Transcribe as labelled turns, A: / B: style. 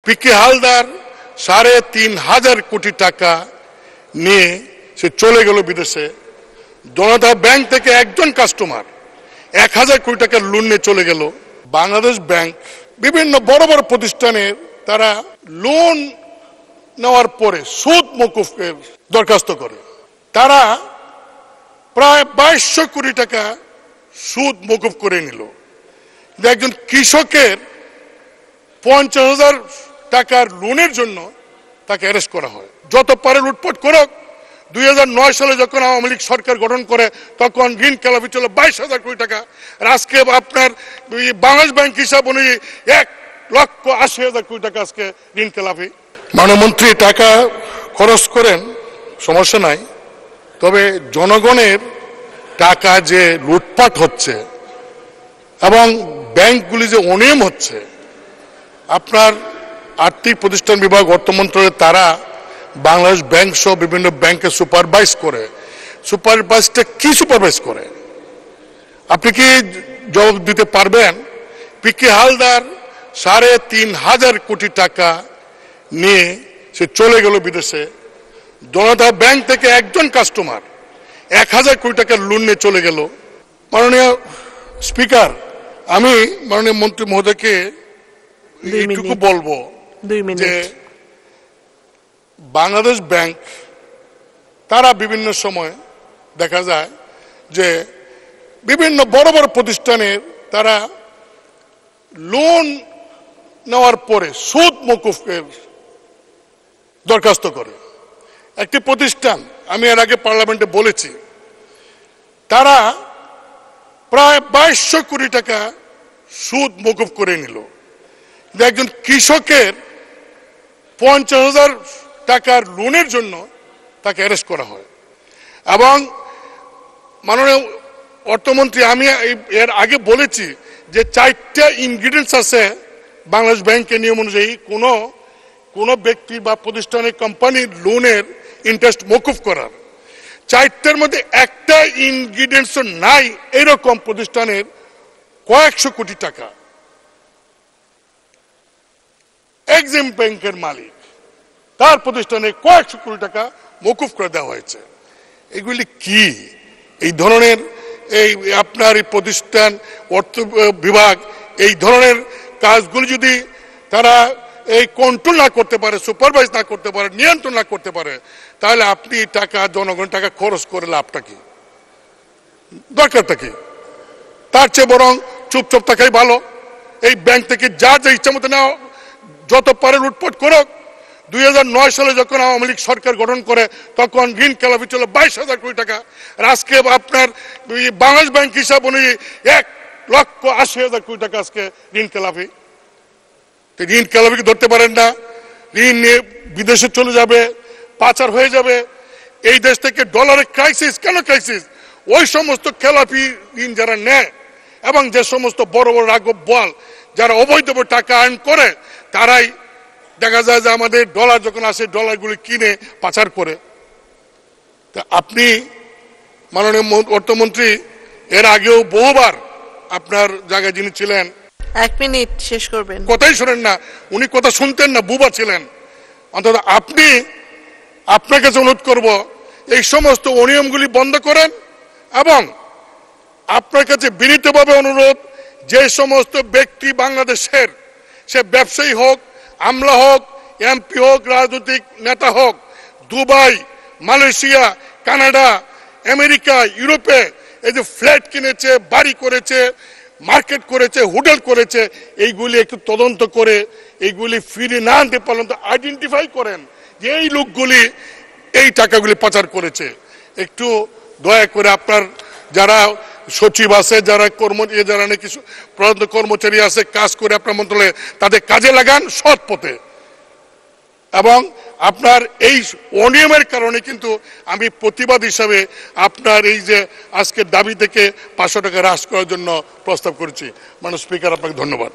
A: পিকে হালদার ৩,৫০০ কোটি টাকা নিয়ে সে চলে গেল বিদেশে। জনতা ব্যাংক থেকে একজন কাস্টমার ১,০০০ কোটি টাকার লোন নিয়ে চলে গেল। বাংলাদেশ ব্যাংক বিভিন্ন বড় বড় প্রতিষ্ঠানে তারা লোন নেওয়ার পরে সুদ মকুফের দরখাস্ত করে। তারা প্রায় ২২০০ কোটি টাকা সুদ মকুফ করে নিল। একজন কৃষকের ৫০,০০০ টাকার লোনের জন্য তাকে অ্যারেস্ট করা হয়। যত পারে লুটপাট করুক। ২০০৯ সালে যখন আওয়ামী লীগ সরকার গঠন করে তখন ঋণ খেলাপি ছিল ২২,০০০ কোটি টাকা। আর আজকে আপনার বাংলাদেশ ব্যাংক হিসাব অনুযায়ী ১,৮০,০০০ কোটি টাকা আজকে ঋণ খেলাপি। মানমন্ত্রী টাকা খরচ করেন, সমস্যা নাই, তবে জনগণের টাকা যে লুটপাট হচ্ছে এবং ব্যাংকগুলি যে অনিয়ম হচ্ছে, আপনার আর্থিক প্রতিষ্ঠান বিভাগ অর্থ মন্ত্রণালয় তারা বাংলাদেশ ব্যাংক সহ বিভিন্ন ব্যাংকে সুপারভাইজ করে। সুপারভাইজটা কি সুপারভাইজ করে আপনি কি জবাব দিতে পারবেন? পিকে হালদার ৩,৫০০ কোটি টাকা নিয়ে সে চলে গেল বিদেশে। জনতা ব্যাংক থেকে একজন কাস্টমার ১,০০০ কোটি টাকার লোন নিয়ে চলে গেল। মাননীয় স্পিকার, আমি মাননীয় মন্ত্রী মহোদয়কে এইটুকু বলবো যে বাংলাদেশ ব্যাংক তারা বিভিন্ন সময় দেখা যায় যে বিভিন্ন বড় বড় প্রতিষ্ঠানে তারা লোন নেওয়ার পরে সুদ মকুফের দরখাস্ত করে। একটি প্রতিষ্ঠান, আমি এর আগে পার্লামেন্টে বলেছি, তারা প্রায় ২২০০ কোটি টাকা সুদ মকুফ করে নিল। একজন কৃষকের ৫০,০০০ টাকার লোনের জন্য তাকে অ্যারেস্ট করা হয়। এবং মাননীয় অর্থমন্ত্রী, আমি এর আগে বলেছি যে ৪টা ইনগ্রিডিয়েন্টস আছে বাংলাদেশ ব্যাংকের নিয়ম অনুযায়ী কোনো ব্যক্তি বা প্রতিষ্ঠানের কোম্পানির লোনের ইন্টারেস্ট মকুফ করার। ৪টার মধ্যে একটা ইনগ্রিডিয়েন্টসও নাই এরকম প্রতিষ্ঠানের কয়েকশো কোটি টাকা এক্সিম ব্যাংকের মালিক, তার প্রতিষ্ঠানে কয়েকশো কোটি টাকা মকুফ করে দেওয়া হয়েছে। এগুলি কি? এই ধরনের আপনার এই প্রতিষ্ঠান অর্থ বিভাগ এই ধরনের কাজগুলি যদি তারা কন্ট্রোল না করতে পারে, সুপারভাইজ না করতে পারে, নিয়ন্ত্রণ না করতে পারে, তাহলে আপনি টাকা, জনগণের টাকা খরচ করে লাভটা কি, দরকারটা কি? তার চেয়ে বরং চুপচাপ থাকাই ভালো। এই ব্যাংক থেকে যা ইচ্ছা মতো নেওয়া, যত পারে লুটপাট করুক। ২০০৯ সালে যখন আওয়ামী লীগ সরকার গঠন করে তখন ঋণ খেলাপি ছিল ২২,০০০ কোটি টাকা। আর আজকে আপনার বাংলাদেশ ব্যাংক হিসাব অনুযায়ী ১,৮০,০০০ কোটি টাকা আজকে ঋণ খেলাপি। ঋণ খেলাপিকে ধরতে পারেন না, ঋণ নিয়ে বিদেশে চলে যাবে, পাচার হয়ে যাবে। এই দেশ থেকে ডলারের ক্রাইসিস। কেন ক্রাইসিস? ওই সমস্ত খেলাপি ঋণ যারা নেয় এবং যে সমস্ত বড় বড় রাঘব বোয়াল যারা অবৈধভাবে টাকা আর্ন করে, তারাই দেখা যায় যে আমাদের ডলার যখন আসে ডলারগুলি কিনে পাচার করে। তা আপনি মাননীয় অর্থমন্ত্রী এর আগেও বহুবার আপনার জায়গায় যিনি ছিলেন,
B: 1 মিনিট শেষ করবেন,
A: কথাই শোনেন না, উনি কথা শুনতেন না, বুবা ছিলেন। অন্তত আপনার কাছে অনুরোধ করব এই সমস্ত অনিয়মগুলি বন্ধ করেন। এবং আপনার কাছে বিনীতভাবে অনুরোধ, যে সমস্ত ব্যক্তি বাংলাদেশের, সে ব্যবসায়ী হোক, আমলা হোক, এমপি হোক, রাজনৈতিক নেতা হোক, দুবাই, মালয়েশিয়া, কানাডা, আমেরিকা, ইউরোপে এই যে ফ্ল্যাট কিনেছে, বাড়ি করেছে, মার্কেট করেছে, হোটেল করেছে, এইগুলি একটু তদন্ত করে এইগুলি ফিরে না আনতে পারলেন তো আইডেন্টিফাই করেন যে এই লোকগুলি এই টাকাগুলি পাচার করেছে। একটু দয়া করে আপনার যারা সচিব আছে, যারা যারা নাকি প্রধান কর্মচারী আছে, কাজ করে আপনার মন্ত্রণালয়ে, তাদের কাজে লাগান সৎ পথে। এবং আপনার এই অনিয়মের কারণে কিন্তু আমি প্রতিবাদ হিসাবে আপনার এই যে আজকের দাবি থেকে ৫০০ টাকা হ্রাস করার জন্য প্রস্তাব করেছি। মাননীয় স্পিকার, আপনাকে ধন্যবাদ।